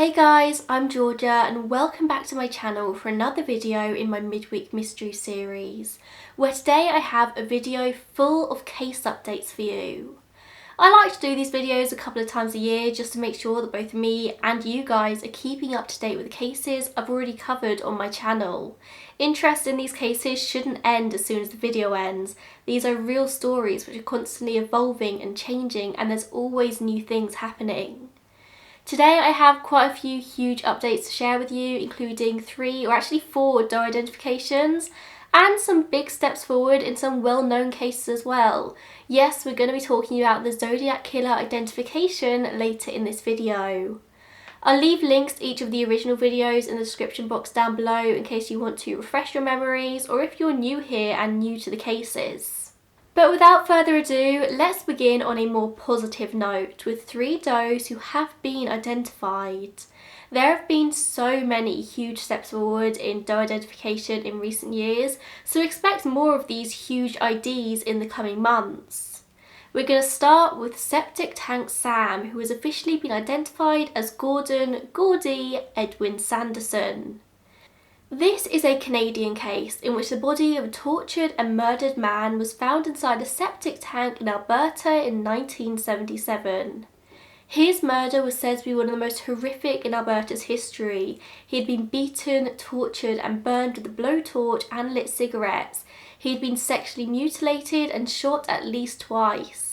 Hey guys, I'm Georgia and welcome back to my channel for another video in my midweek mystery series, where today I have a video full of case updates for you. I like to do these videos a couple of times a year just to make sure that both me and you guys are keeping up to date with the cases I've already covered on my channel. Interest in these cases shouldn't end as soon as the video ends. These are real stories which are constantly evolving and changing, and there's always new things happening. Today I have quite a few huge updates to share with you, including 4 Doe identifications and some big steps forward in some well-known cases as well. Yes, we're going to be talking about the Zodiac Killer identification later in this video. I'll leave links to each of the original videos in the description box down below in case you want to refresh your memories or if you're new here and new to the cases. But without further ado, let's begin on a more positive note with 3 does who have been identified. There have been so many huge steps forward in doe identification in recent years, so expect more of these huge IDs in the coming months. We're going to start with Septic Tank Sam, who has officially been identified as Gordon "Gordy" Edwin Sanderson. This is a Canadian case in which the body of a tortured and murdered man was found inside a septic tank in Alberta in 1977. His murder was said to be one of the most horrific in Alberta's history. He had been beaten, tortured and burned with a blowtorch and lit cigarettes. He had been sexually mutilated and shot at least twice.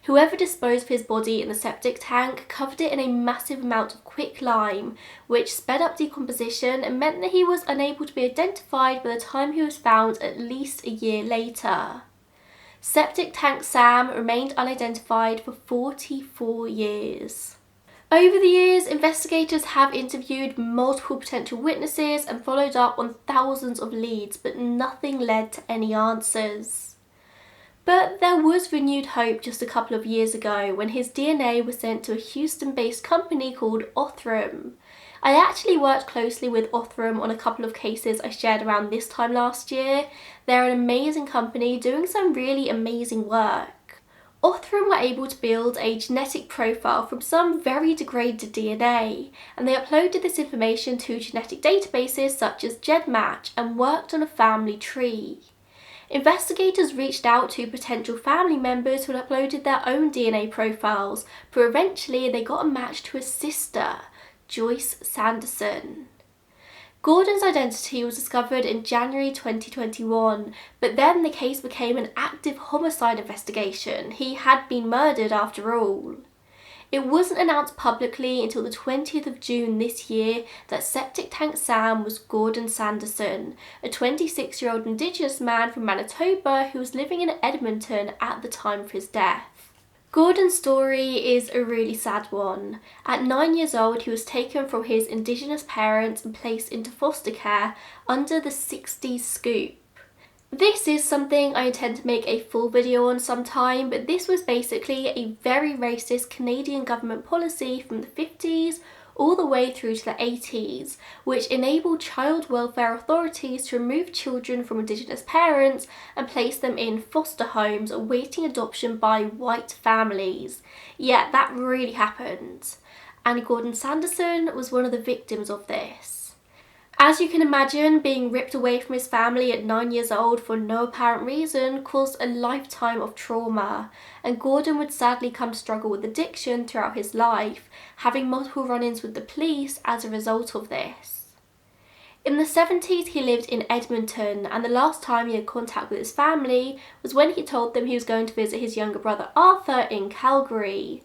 Whoever disposed of his body in the septic tank covered it in a massive amount of quicklime, which sped up decomposition and meant that he was unable to be identified by the time he was found at least a year later. Septic Tank Sam remained unidentified for 44 years. Over the years, investigators have interviewed multiple potential witnesses and followed up on thousands of leads, but nothing led to any answers. But there was renewed hope just a couple of years ago when his DNA was sent to a Houston-based company called Othram. I actually worked closely with Othram on a couple of cases I shared around this time last year. They're an amazing company doing some really amazing work. Othram were able to build a genetic profile from some very degraded DNA, and they uploaded this information to genetic databases such as GEDmatch and worked on a family tree. Investigators reached out to potential family members who had uploaded their own DNA profiles, but eventually they got a match to his sister, Joyce Sanderson. Gordon's identity was discovered in January 2021, but then the case became an active homicide investigation. He had been murdered after all. It wasn't announced publicly until the 20th of June this year that Septic Tank Sam was Gordon Sanderson, a 26-year-old Indigenous man from Manitoba who was living in Edmonton at the time of his death. Gordon's story is a really sad one. At 9 years old, he was taken from his Indigenous parents and placed into foster care under the 60s scoop. This is something I intend to make a full video on sometime, but this was basically a very racist Canadian government policy from the 50s all the way through to the 80s, which enabled child welfare authorities to remove children from Indigenous parents and place them in foster homes awaiting adoption by white families. Yeah, that really happened. And Gordon Sanderson was one of the victims of this. As you can imagine, being ripped away from his family at 9 years old for no apparent reason caused a lifetime of trauma, and Gordon would sadly come to struggle with addiction throughout his life, having multiple run-ins with the police as a result of this. In the 70s, he lived in Edmonton, and the last time he had contact with his family was when he told them he was going to visit his younger brother Arthur in Calgary.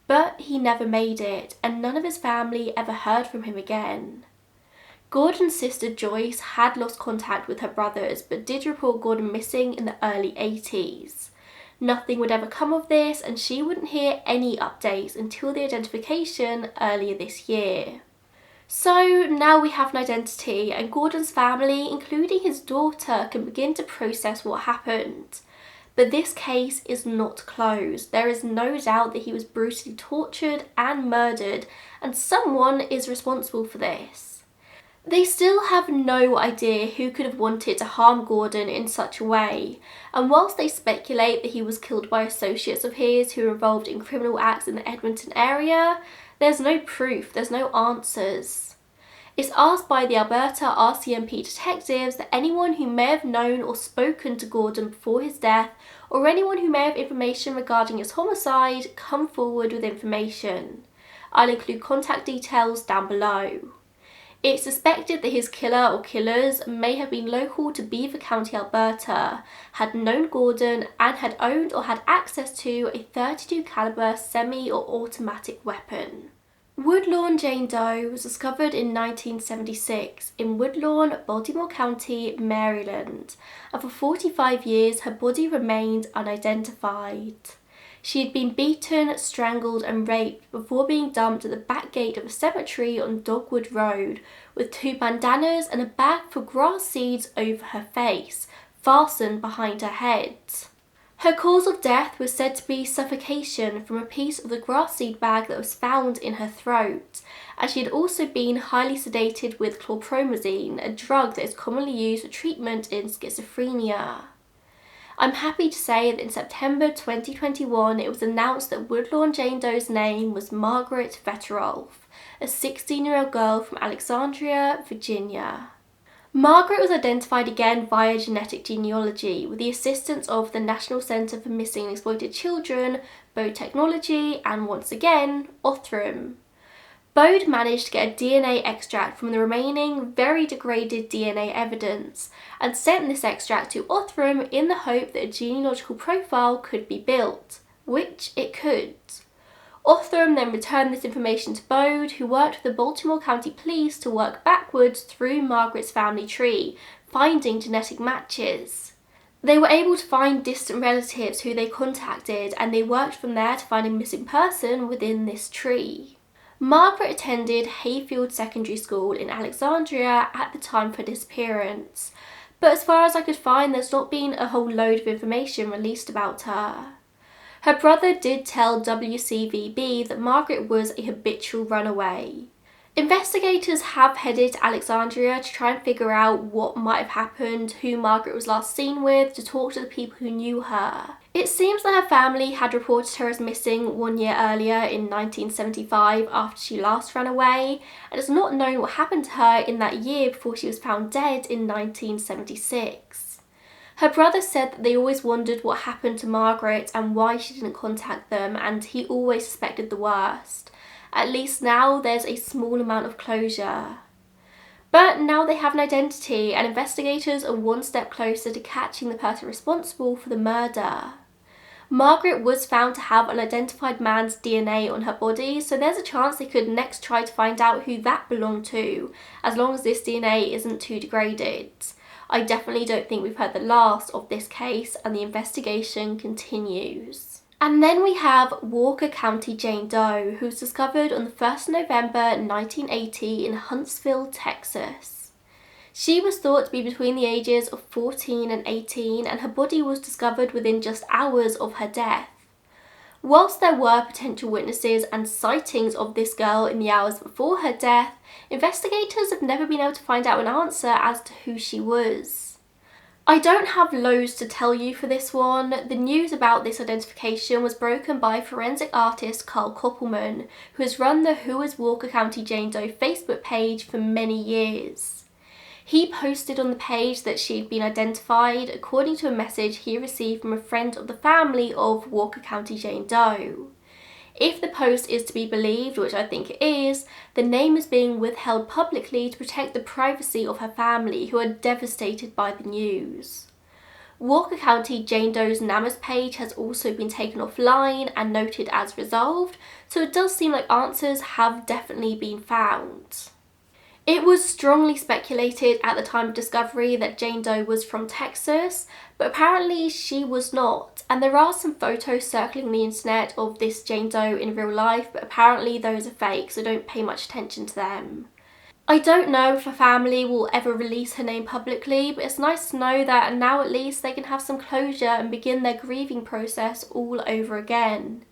But he never made it, and none of his family ever heard from him again. Gordon's sister Joyce had lost contact with her brothers, but did report Gordon missing in the early 80s. Nothing would ever come of this, and she wouldn't hear any updates until the identification earlier this year. So now we have an identity, and Gordon's family, including his daughter, can begin to process what happened. But this case is not closed. There is no doubt that he was brutally tortured and murdered, and someone is responsible for this. They still have no idea who could have wanted to harm Gordon in such a way, and whilst they speculate that he was killed by associates of his who were involved in criminal acts in the Edmonton area, There's no proof, there's no answers. It's asked by the Alberta RCMP detectives that anyone who may have known or spoken to Gordon before his death, or anyone who may have information regarding his homicide, come forward with information. I'll include contact details down below. It's suspected that his killer or killers may have been local to Beaver County, Alberta, had known Gordon, and had owned or had access to a .32 caliber semi or automatic weapon. Woodlawn Jane Doe was discovered in 1976 in Woodlawn, Baltimore County, Maryland, and for 45 years her body remained unidentified. She had been beaten, strangled and raped before being dumped at the back gate of a cemetery on Dogwood Road with 2 bandanas and a bag for grass seeds over her face, fastened behind her head. Her cause of death was said to be suffocation from a piece of the grass seed bag that was found in her throat, and she had also been highly sedated with chlorpromazine, a drug that is commonly used for treatment in schizophrenia. I'm happy to say that in September 2021 it was announced that Woodlawn Jane Doe's name was Margaret Vetterolf, a 16-year-old girl from Alexandria, Virginia. Margaret was identified again via genetic genealogy with the assistance of the National Centre for Missing and Exploited Children, Bode Technology, and once again, Othram. Bode managed to get a DNA extract from the remaining very degraded DNA evidence and sent this extract to Othram in the hope that a genealogical profile could be built, which it could. Othram then returned this information to Bode, who worked with the Baltimore County Police to work backwards through Margaret's family tree, finding genetic matches. They were able to find distant relatives who they contacted, and they worked from there to find a missing person within this tree. Margaret attended Hayfield Secondary School in Alexandria at the time of her disappearance, but as far as I could find, there's not been a whole load of information released about her. Her brother did tell WCVB that Margaret was a habitual runaway. Investigators have headed to Alexandria to try and figure out what might have happened, who Margaret was last seen with, to talk to the people who knew her. It seems that her family had reported her as missing 1 year earlier in 1975 after she last ran away, and it's not known what happened to her in that year before she was found dead in 1976. Her brother said that they always wondered what happened to Margaret and why she didn't contact them, and he always suspected the worst. At least now there's a small amount of closure. But now they have an identity, and investigators are one step closer to catching the person responsible for the murder. Margaret was found to have an unidentified man's DNA on her body, so there's a chance they could next try to find out who that belonged to, as long as this DNA isn't too degraded. I definitely don't think we've heard the last of this case, and the investigation continues. And then we have Walker County Jane Doe, who was discovered on the 1st of November 1980 in Huntsville, Texas. She was thought to be between the ages of 14 and 18, and her body was discovered within just hours of her death. Whilst there were potential witnesses and sightings of this girl in the hours before her death, investigators have never been able to find out an answer as to who she was. I don't have loads to tell you for this one. The news about this identification was broken by forensic artist Carl Koppelman, who has run the Who is Walker County Jane Doe Facebook page for many years. He posted on the page that she had been identified according to a message he received from a friend of the family of Walker County Jane Doe. If the post is to be believed, which I think it is, the name is being withheld publicly to protect the privacy of her family, who are devastated by the news. Walker County Jane Doe's NamUs page has also been taken offline and noted as resolved, so it does seem like answers have definitely been found. It was strongly speculated at the time of discovery that Jane Doe was from Texas, but apparently she was not, and there are some photos circling the internet of this Jane Doe in real life, but apparently those are fake, so don't pay much attention to them. I don't know if her family will ever release her name publicly, but it's nice to know that now at least they can have some closure and begin their grieving process all over again.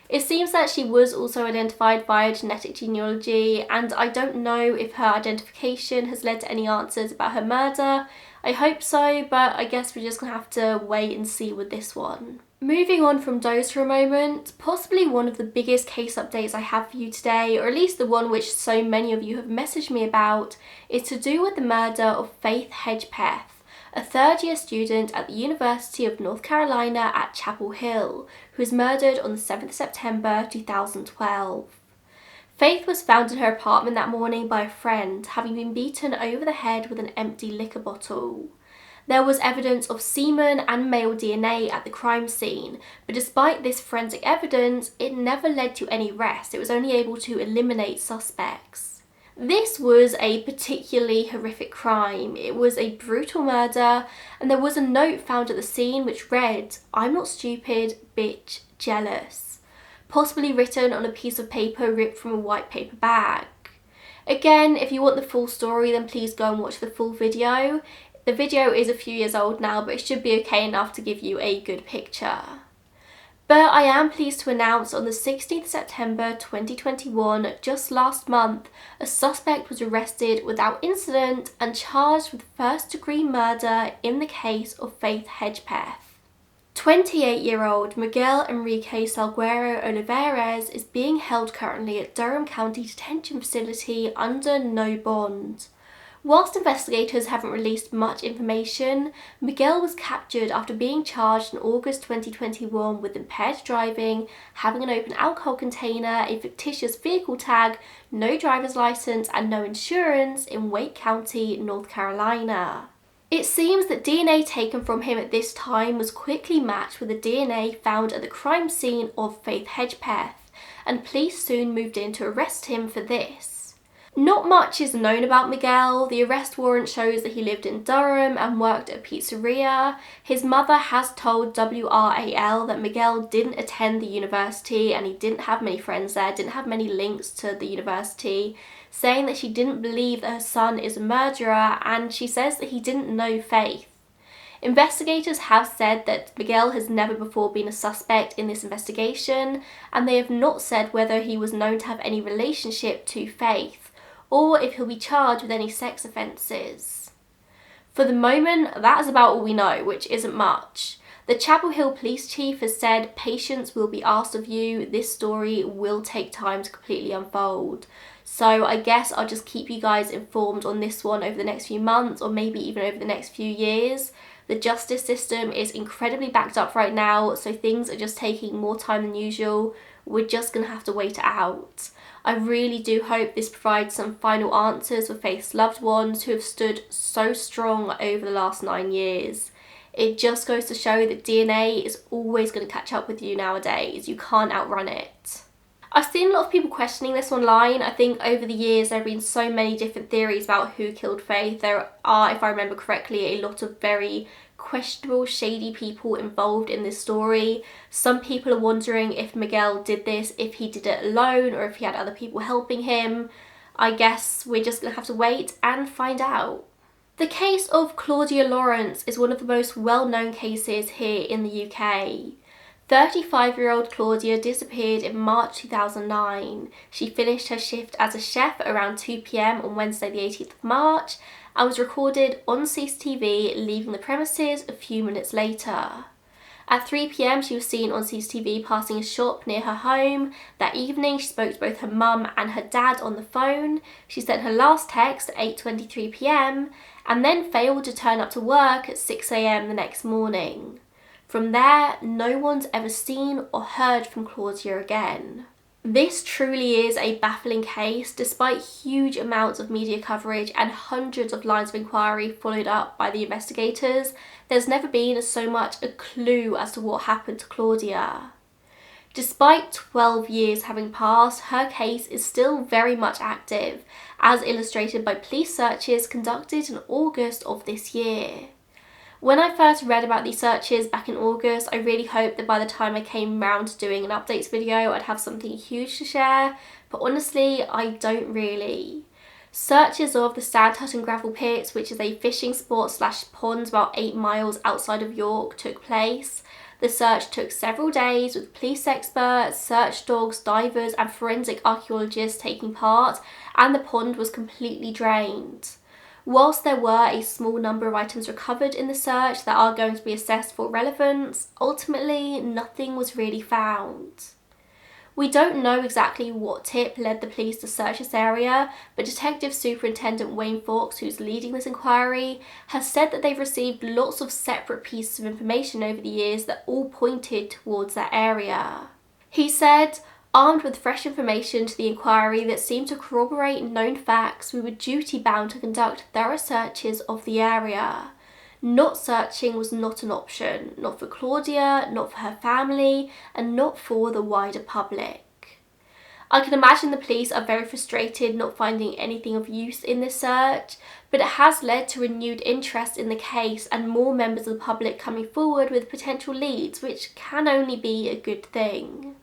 It seems that she was also identified via genetic genealogy, and I don't know if her identification has led to any answers about her murder. I hope so, but I guess we're just gonna have to wait and see with this one. Moving on from those for a moment, possibly one of the biggest case updates I have for you today, or at least the one which so many of you have messaged me about, is to do with the murder of Faith Hedgepeth, a third-year student at the University of North Carolina at Chapel Hill, who was murdered on the 7th September 2012. Faith was found in her apartment that morning by a friend, having been beaten over the head with an empty liquor bottle. There was evidence of semen and male DNA at the crime scene, but despite this forensic evidence, it never led to any arrest. It was only able to eliminate suspects. This was a particularly horrific crime. It was a brutal murder, and there was a note found at the scene which read, "I'm not stupid, bitch, jealous," possibly written on a piece of paper ripped from a white paper bag. Again, if you want the full story, then please go and watch the full video. The video is a few years old now, but it should be okay enough to give you a good picture. But I am pleased to announce on the 16th September 2021, just last month, a suspect was arrested without incident and charged with first-degree murder in the case of Faith Hedgepeth. 28-year-old Miguel Enrique Salguero Olivares is being held currently at Durham County Detention Facility under no bond. Whilst investigators haven't released much information, Miguel was captured after being charged in August 2021 with impaired driving, having an open alcohol container, a fictitious vehicle tag, no driver's license and no insurance in Wake County, North Carolina. It seems that DNA taken from him at this time was quickly matched with the DNA found at the crime scene of Faith Hedgepeth, and police soon moved in to arrest him for this. Not much is known about Miguel. The arrest warrant shows that he lived in Durham and worked at a pizzeria. His mother has told WRAL that Miguel didn't attend the university and he didn't have many friends there, didn't have many links to the university, saying that she didn't believe that her son is a murderer, and she says that he didn't know Faith. Investigators have said that Miguel has never before been a suspect in this investigation, and they have not said whether he was known to have any relationship to Faith, or if he'll be charged with any sex offences. For the moment, that is about all we know, which isn't much. The Chapel Hill police chief has said patience will be asked of you. This story will take time to completely unfold. So I guess I'll just keep you guys informed on this one over the next few months, or maybe even over the next few years. The justice system is incredibly backed up right now, so things are just taking more time than usual. We're just going to have to wait it out. I really do hope this provides some final answers for Faith's loved ones who have stood so strong over the last 9 years. It just goes to show that DNA is always going to catch up with you nowadays. You can't outrun it. I've seen a lot of people questioning this online. I think over the years there have been so many different theories about who killed Faith. There are, if I remember correctly, a lot of very questionable, shady people involved in this story. Some people are wondering if Miguel did this, if he did it alone, or if he had other people helping him. I guess we're just going to have to wait and find out. The case of Claudia Lawrence is one of the most well-known cases here in the UK. 35-year-old Claudia disappeared in March 2009. She finished her shift as a chef around 2 p.m. on Wednesday the 18th of March and was recorded on CCTV leaving the premises a few minutes later. At 3 p.m. she was seen on CCTV passing a shop near her home. That evening she spoke to both her mum and her dad on the phone. She sent her last text at 8:23 p.m. and then failed to turn up to work at 6 a.m. the next morning. From there, no one's ever seen or heard from Claudia again. This truly is a baffling case. Despite huge amounts of media coverage and hundreds of lines of inquiry followed up by the investigators, there's never been so much a clue as to what happened to Claudia. Despite 12 years having passed, her case is still very much active, as illustrated by police searches conducted in August of this year. When I first read about these searches back in August, I really hoped that by the time I came around to doing an updates video, I'd have something huge to share, but honestly, I don't really. Searches of the Sand Hut and Gravel Pits, which is a fishing spot / pond about 8 miles outside of York, took place. The search took several days with police experts, search dogs, divers and forensic archaeologists taking part, and the pond was completely drained. Whilst there were a small number of items recovered in the search that are going to be assessed for relevance, ultimately nothing was really found. We don't know exactly what tip led the police to search this area, but Detective Superintendent Wayne Fawkes, who's leading this inquiry, has said that they've received lots of separate pieces of information over the years that all pointed towards that area. He said, "Armed with fresh information to the inquiry that seemed to corroborate known facts, we were duty-bound to conduct thorough searches of the area. Not searching was not an option, not for Claudia, not for her family, and not for the wider public." I can imagine the police are very frustrated not finding anything of use in this search, but it has led to renewed interest in the case and more members of the public coming forward with potential leads, which can only be a good thing.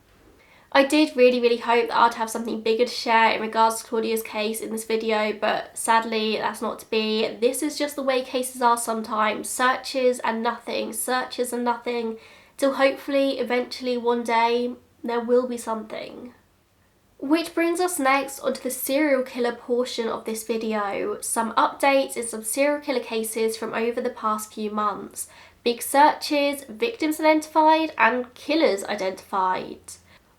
I did really hope that I'd have something bigger to share in regards to Claudia's case in this video, but sadly that's not to be. This is just the way cases are sometimes. Searches and nothing, till hopefully eventually one day there will be something. Which brings us next onto the serial killer portion of this video. Some updates in some serial killer cases from over the past few months. Big searches, victims identified, and killers identified.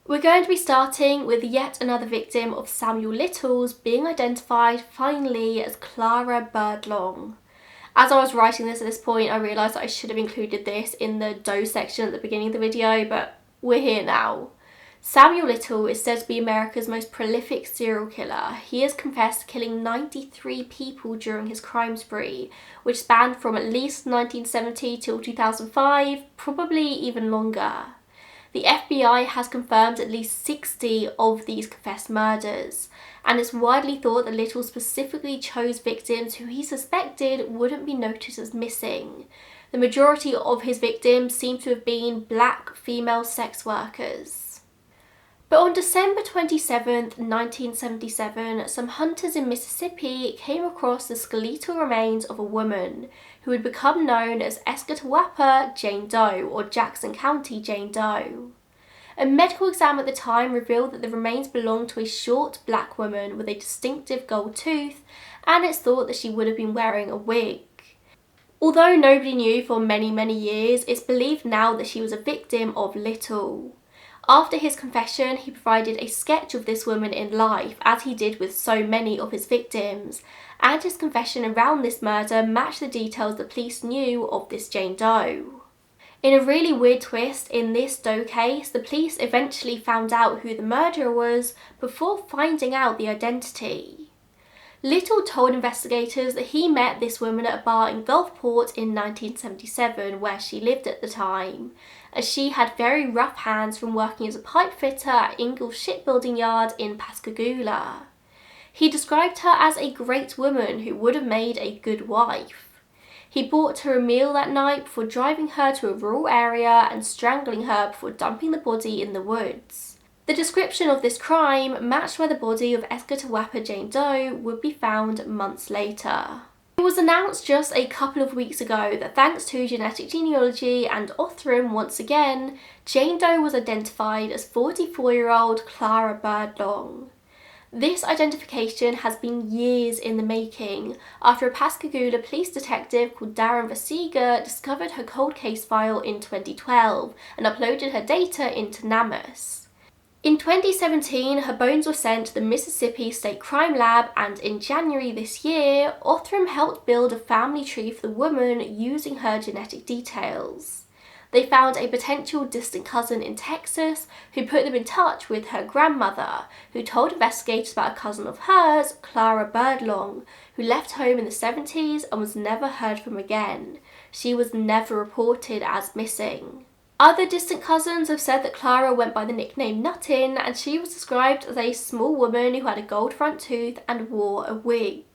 We're going to be starting with yet another victim of Samuel Little's being identified finally as Clara Birdlong. As I was writing this at this point, I realised that I should have included this in the Doe section at the beginning of the video, but we're here now. Samuel Little is said to be America's most prolific serial killer. He has confessed to killing 93 people during his crime spree, which spanned from at least 1970 till 2005, probably even longer. The FBI has confirmed at least 60 of these confessed murders, and it's widely thought that Little specifically chose victims who he suspected wouldn't be noticed as missing. The majority of his victims seem to have been black female sex workers. But on December 27th, 1977, some hunters in Mississippi came across the skeletal remains of a woman who would become known as Escatawapa Jane Doe, or Jackson County Jane Doe. A medical exam at the time revealed that the remains belonged to a short black woman with a distinctive gold tooth, and it's thought that she would have been wearing a wig. Although nobody knew for many years, it's believed now that she was a victim of Little. After his confession, he provided a sketch of this woman in life, as he did with so many of his victims, and his confession around this murder matched the details the police knew of this Jane Doe. In a really weird twist in this Doe case, the police eventually found out who the murderer was before finding out the identity. Little told investigators that he met this woman at a bar in Gulfport in 1977, where she lived at the time, as she had very rough hands from working as a pipe fitter at Ingalls Shipbuilding Yard in Pascagoula. He described her as a great woman who would have made a good wife. He bought her a meal that night before driving her to a rural area and strangling her before dumping the body in the woods. The description of this crime matched where the body of Escatawapa Jane Doe would be found months later. It was announced just a couple of weeks ago that thanks to genetic genealogy and Othram once again, Jane Doe was identified as 44-year-old Clara Birdlong. This identification has been years in the making after a Pascagoula police detective called Darren Vasiga discovered her cold case file in 2012 and uploaded her data into NamUs. In 2017, her bones were sent to the Mississippi State Crime Lab, and in January this year, Othram helped build a family tree for the woman using her genetic details. They found a potential distant cousin in Texas who put them in touch with her grandmother, who told investigators about a cousin of hers, Clara Birdlong, who left home in the 70s and was never heard from again. She was never reported as missing. Other distant cousins have said that Clara went by the nickname Nuttin, and she was described as a small woman who had a gold front tooth and wore a wig.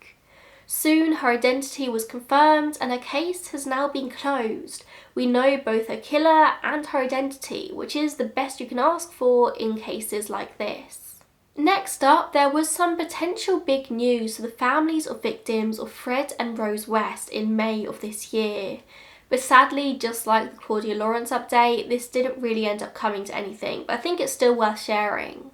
Soon her identity was confirmed and her case has now been closed. We know both her killer and her identity, which is the best you can ask for in cases like this. Next up, there was some potential big news for the families of victims of Fred and Rose West in May of this year. But sadly, just like the Claudia Lawrence update, this didn't really end up coming to anything, but I think it's still worth sharing.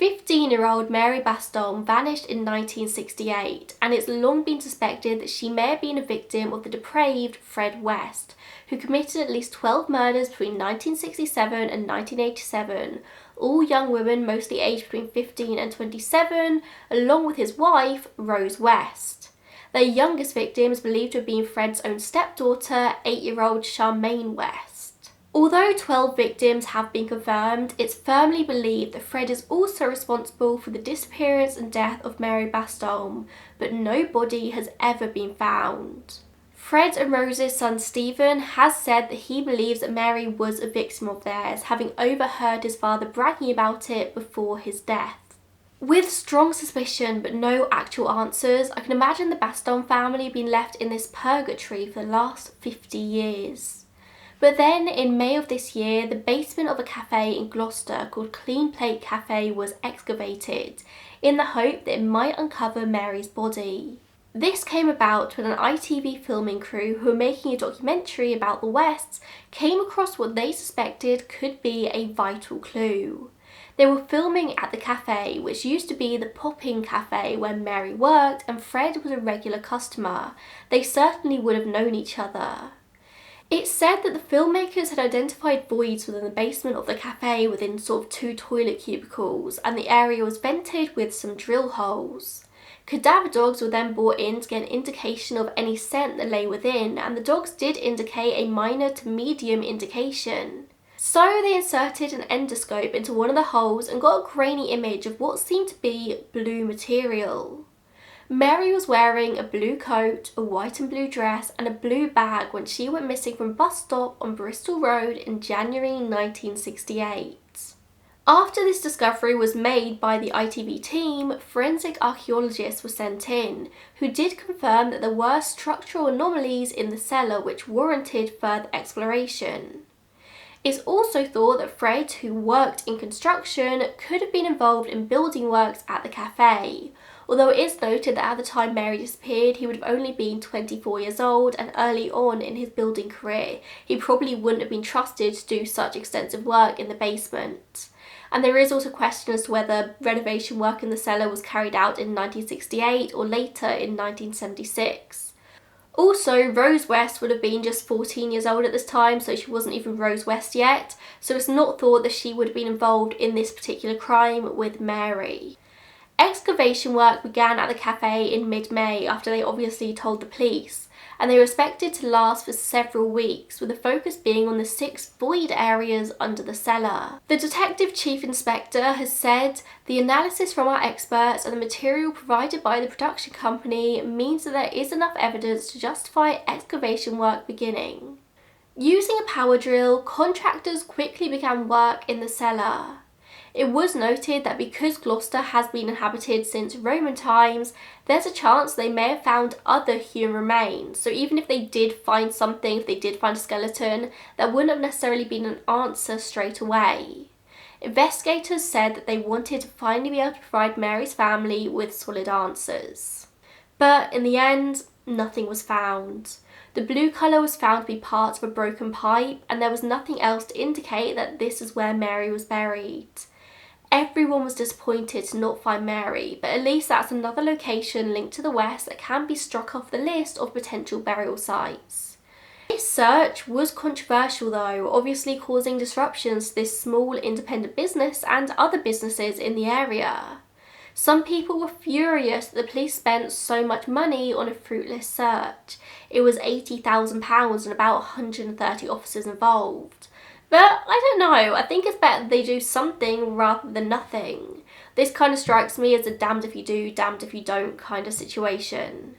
15-year-old Mary Bastholm vanished in 1968, and it's long been suspected that she may have been a victim of the depraved Fred West, who committed at least 12 murders between 1967 and 1987, all young women mostly aged between 15 and 27, along with his wife, Rose West. Their youngest victim is believed to have been Fred's own stepdaughter, 8-year-old Charmaine West. Although 12 victims have been confirmed, it's firmly believed that Fred is also responsible for the disappearance and death of Mary Bastholm, but no body has ever been found. Fred and Rose's son Stephen has said that he believes that Mary was a victim of theirs, having overheard his father bragging about it before his death. With strong suspicion but no actual answers, I can imagine the Baston family being left in this purgatory for the last 50 years. But then, in May of this year, the basement of a cafe in Gloucester called Clean Plate Cafe was excavated, in the hope that it might uncover Mary's body. This came about when an ITV filming crew who were making a documentary about the Wests came across what they suspected could be a vital clue. They were filming at the cafe, which used to be the Pop-In Cafe where Mary worked and Fred was a regular customer. They certainly would have known each other. It's said that the filmmakers had identified voids within the basement of the cafe within sort of 2 toilet cubicles, and the area was vented with some drill holes. Cadaver dogs were then brought in to get an indication of any scent that lay within, and the dogs did indicate a minor to medium indication. So they inserted an endoscope into one of the holes and got a grainy image of what seemed to be blue material. Mary was wearing a blue coat, a white and blue dress and a blue bag when she went missing from a bus stop on Bristol Road in January 1968. After this discovery was made by the ITV team, forensic archaeologists were sent in, who did confirm that there were structural anomalies in the cellar which warranted further exploration. It's also thought that Fred, who worked in construction, could have been involved in building works at the cafe, although it is noted that at the time Mary disappeared, he would have only been 24 years old, and early on in his building career, he probably wouldn't have been trusted to do such extensive work in the basement. And there is also a question as to whether renovation work in the cellar was carried out in 1968 or later in 1976. Also, Rose West would have been just 14 years old at this time, so she wasn't even Rose West yet, so it's not thought that she would have been involved in this particular crime with Mary. Excavation work began at the cafe in mid-May after they obviously told the police, and they were expected to last for several weeks, with the focus being on the 6 void areas under the cellar. The Detective Chief Inspector has said, "The analysis from our experts and the material provided by the production company means that there is enough evidence to justify excavation work beginning." Using a power drill, contractors quickly began work in the cellar. It was noted that because Gloucester has been inhabited since Roman times, there's a chance they may have found other human remains. So even if they did find something, if they did find a skeleton, that wouldn't have necessarily been an answer straight away. Investigators said that they wanted to finally be able to provide Mary's family with solid answers. But in the end, nothing was found. The blue colour was found to be part of a broken pipe, and there was nothing else to indicate that this is where Mary was buried. Everyone was disappointed to not find Mary, but at least that's another location linked to the West that can be struck off the list of potential burial sites. This search was controversial though, obviously causing disruptions to this small independent business and other businesses in the area. Some people were furious that the police spent so much money on a fruitless search. It was £80,000 and about 130 officers involved. But I don't know, I think it's better that they do something rather than nothing. This kind of strikes me as a damned if you do, damned if you don't kind of situation.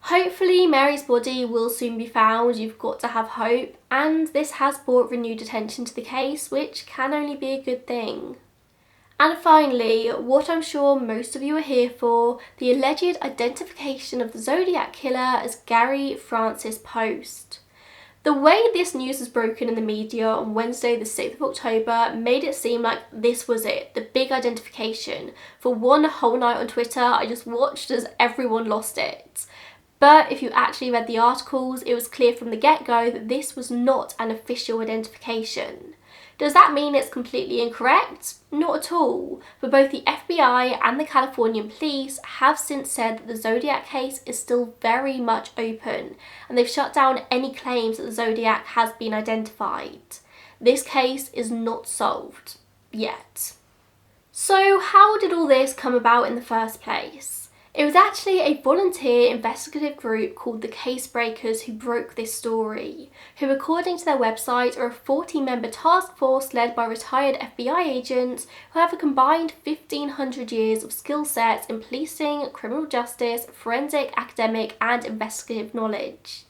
Hopefully Mary's body will soon be found, you've got to have hope, and this has brought renewed attention to the case, which can only be a good thing. And finally, what I'm sure most of you are here for, the alleged identification of the Zodiac Killer as Gary Francis Post. The way this news was broken in the media on Wednesday the 6th of October made it seem like this was it, the big identification. For one whole night on Twitter, I just watched as everyone lost it. But if you actually read the articles, it was clear from the get-go that this was not an official identification. Does that mean it's completely incorrect? Not at all, but both the FBI and the Californian police have since said that the Zodiac case is still very much open, and they've shut down any claims that the Zodiac has been identified. This case is not solved. Yet. So how did all this come about in the first place? It was actually a volunteer investigative group called the Case Breakers who broke this story, who according to their website are a 40-member task force led by retired FBI agents who have a combined 1,500 years of skill sets in policing, criminal justice, forensic, academic and investigative knowledge.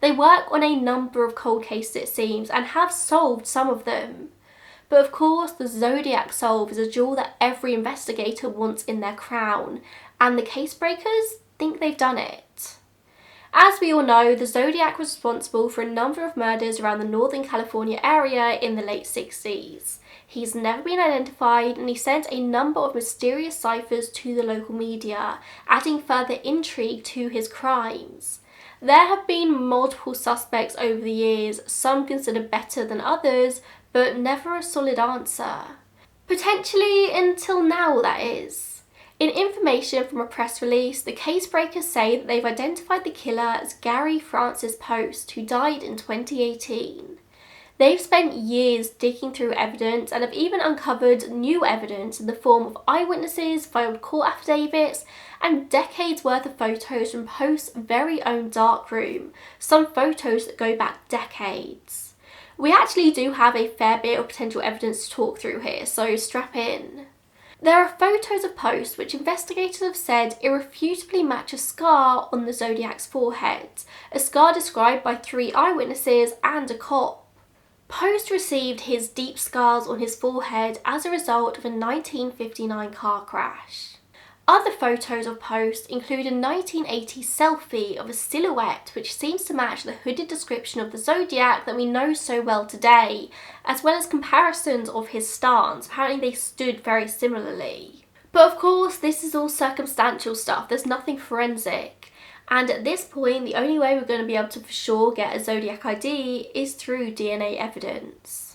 They work on a number of cold cases it seems and have solved some of them. But of course, the Zodiac solve is a jewel that every investigator wants in their crown, and the Case Breakers think they've done it. As we all know, the Zodiac was responsible for a number of murders around the Northern California area in the late 60s. He's never been identified, and he sent a number of mysterious ciphers to the local media, adding further intrigue to his crimes. There have been multiple suspects over the years, some considered better than others, but never a solid answer. Potentially until now, that is. In information from a press release, the Case Breakers say that they've identified the killer as Gary Francis Post, who died in 2018. They've spent years digging through evidence and have even uncovered new evidence in the form of eyewitnesses, filed court affidavits, and decades worth of photos from Post's very own darkroom, some photos that go back decades. We actually do have a fair bit of potential evidence to talk through here, so strap in. There are photos of Post which investigators have said irrefutably match a scar on the Zodiac's forehead, a scar described by 3 eyewitnesses and a cop. Post received his deep scars on his forehead as a result of a 1959 car crash. Other photos of Post include a 1980 selfie of a silhouette which seems to match the hooded description of the Zodiac that we know so well today, as well as comparisons of his stance. Apparently they stood very similarly. But of course, this is all circumstantial stuff, there's nothing forensic. And at this point, the only way we're going to be able to for sure get a Zodiac ID is through DNA evidence.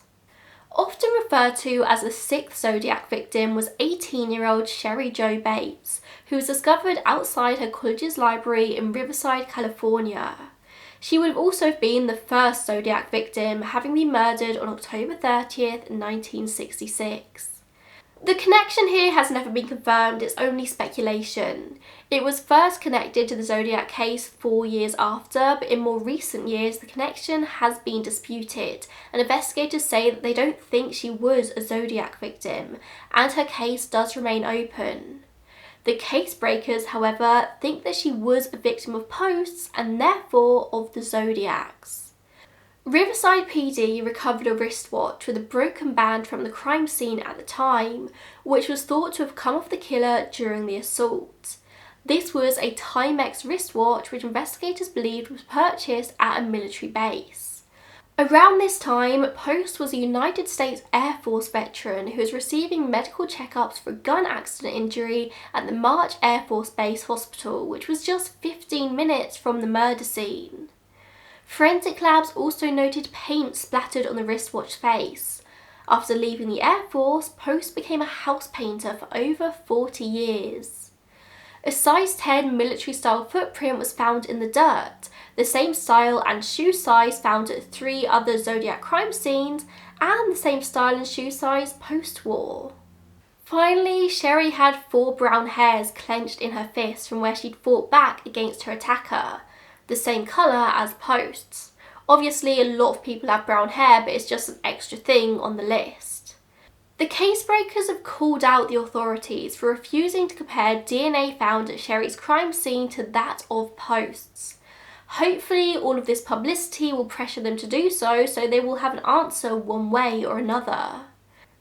Often referred to as the 6th Zodiac victim was 18-year-old Sherry Jo Bates, who was discovered outside her college's library in Riverside, California. She would have also been the first Zodiac victim, having been murdered on October 30th, 1966. The connection here has never been confirmed, it's only speculation. It was first connected to the Zodiac case 4 years after, but in more recent years the connection has been disputed, and investigators say that they don't think she was a Zodiac victim, and her case does remain open. The Case Breakers, however, think that she was a victim of Posts and therefore of the Zodiacs. Riverside PD recovered a wristwatch with a broken band from the crime scene at the time, which was thought to have come off the killer during the assault. This was a Timex wristwatch which investigators believed was purchased at a military base. Around this time, Post was a United States Air Force veteran who was receiving medical checkups for a gun accident injury at the March Air Force Base Hospital, which was just 15 minutes from the murder scene. Forensic labs also noted paint splattered on the wristwatch face. After leaving the Air Force, Post became a house painter for over 40 years. A size 10 military-style footprint was found in the dirt, the same style and shoe size found at 3 other Zodiac crime scenes, and the same style and shoe size Post wore. Finally, Sherry had 4 brown hairs clenched in her fist from where she'd fought back against her attacker, the same colour as Post's. Obviously, a lot of people have brown hair, but it's just an extra thing on the list. The Case Breakers have called out the authorities for refusing to compare DNA found at Sherry's crime scene to that of Post's. Hopefully, all of this publicity will pressure them to do so they will have an answer one way or another.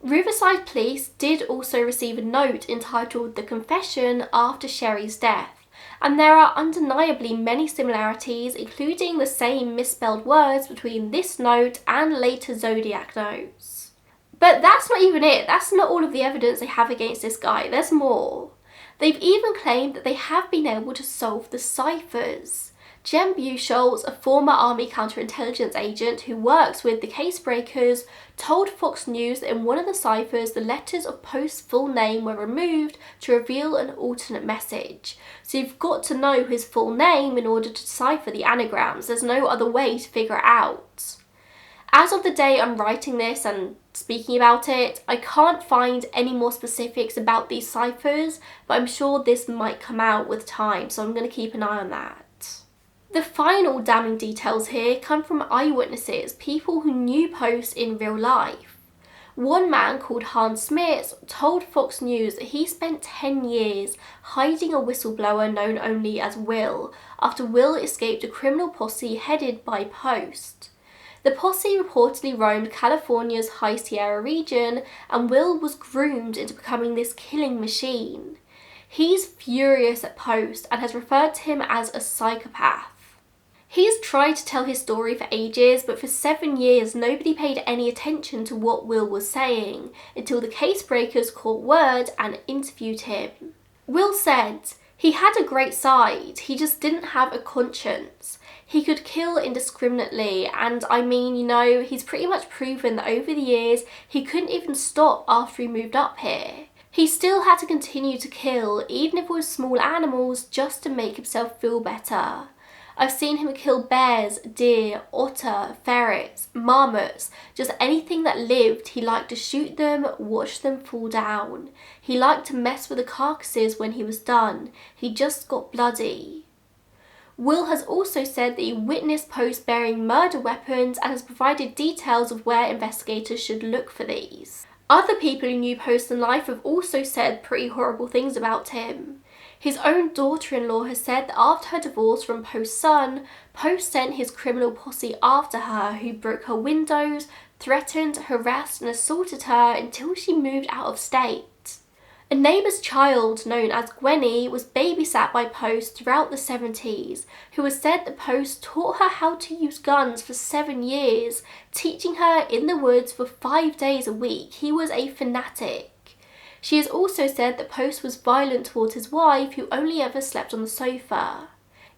Riverside Police did also receive a note entitled The Confession after Sherry's death, and there are undeniably many similarities, including the same misspelled words between this note and later Zodiac notes. But that's not even it, that's not all of the evidence they have against this guy, there's more. They've even claimed that they have been able to solve the ciphers. Jem Buchholz, a former army counterintelligence agent who works with the casebreakers, told Fox News that in one of the ciphers the letters of Post's full name were removed to reveal an alternate message. So you've got to know his full name in order to decipher the anagrams. There's no other way to figure it out. As of the day I'm writing this and speaking about it, I can't find any more specifics about these ciphers, but I'm sure this might come out with time, so I'm going to keep an eye on that. The final damning details here come from eyewitnesses, people who knew Post in real life. One man called Hans Smits told Fox News that he spent 10 years hiding a whistleblower known only as Will, after Will escaped a criminal posse headed by Post. The posse reportedly roamed California's High Sierra region, and Will was groomed into becoming this killing machine. He's furious at Post and has referred to him as a psychopath. He's tried to tell his story for ages, but for 7 years nobody paid any attention to what Will was saying until the casebreakers caught word and interviewed him. Will said, "He had a great side, he just didn't have a conscience. He could kill indiscriminately, and I mean, you know, he's pretty much proven that over the years he couldn't even stop after he moved up here. He still had to continue to kill, even if it was small animals, just to make himself feel better. I've seen him kill bears, deer, otter, ferrets, marmots, just anything that lived. He liked to shoot them, watch them fall down. He liked to mess with the carcasses when he was done. He just got bloody." Will has also said that he witnessed Post bearing murder weapons and has provided details of where investigators should look for these. Other people who knew Post in life have also said pretty horrible things about him. His own daughter-in-law has said that after her divorce from Post's son, Post sent his criminal posse after her, who broke her windows, threatened, harassed and assaulted her until she moved out of state. A neighbour's child, known as Gwenny, was babysat by Post throughout the 70s, who has said that Post taught her how to use guns for 7 years, teaching her in the woods for 5 days a week. He was a fanatic. She has also said that Post was violent towards his wife, who only ever slept on the sofa.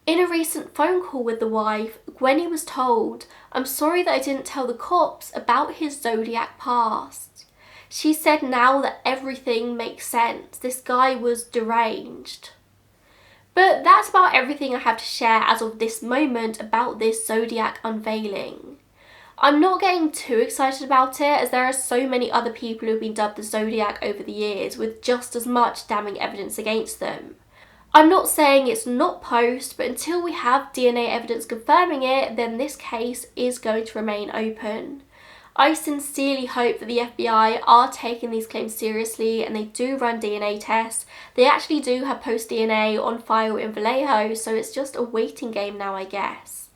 In a recent phone call with the wife, Gwenny was told, "I'm sorry that I didn't tell the cops about his Zodiac past." She said now that everything makes sense. This guy was deranged. But that's about everything I have to share as of this moment about this Zodiac unveiling. I'm not getting too excited about it, as there are so many other people who have been dubbed the Zodiac over the years with just as much damning evidence against them. I'm not saying it's not Post, but until we have DNA evidence confirming it, then this case is going to remain open. I sincerely hope that the FBI are taking these claims seriously and they do run DNA tests. They actually do have Post DNA on file in Vallejo, so it's just a waiting game now, I guess.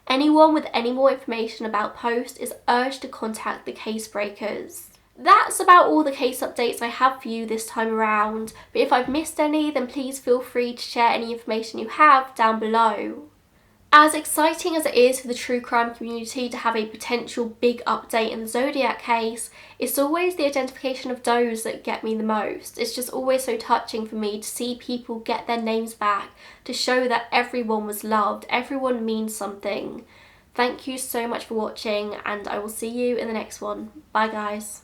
Anyone with any more information about Post is urged to contact the casebreakers. That's about all the case updates I have for you this time around, but if I've missed any, then please feel free to share any information you have down below. As exciting as it is for the true crime community to have a potential big update in the Zodiac case, it's always the identification of those that get me the most. It's just always so touching for me to see people get their names back, to show that everyone was loved, everyone means something. Thank you so much for watching, and I will see you in the next one. Bye guys.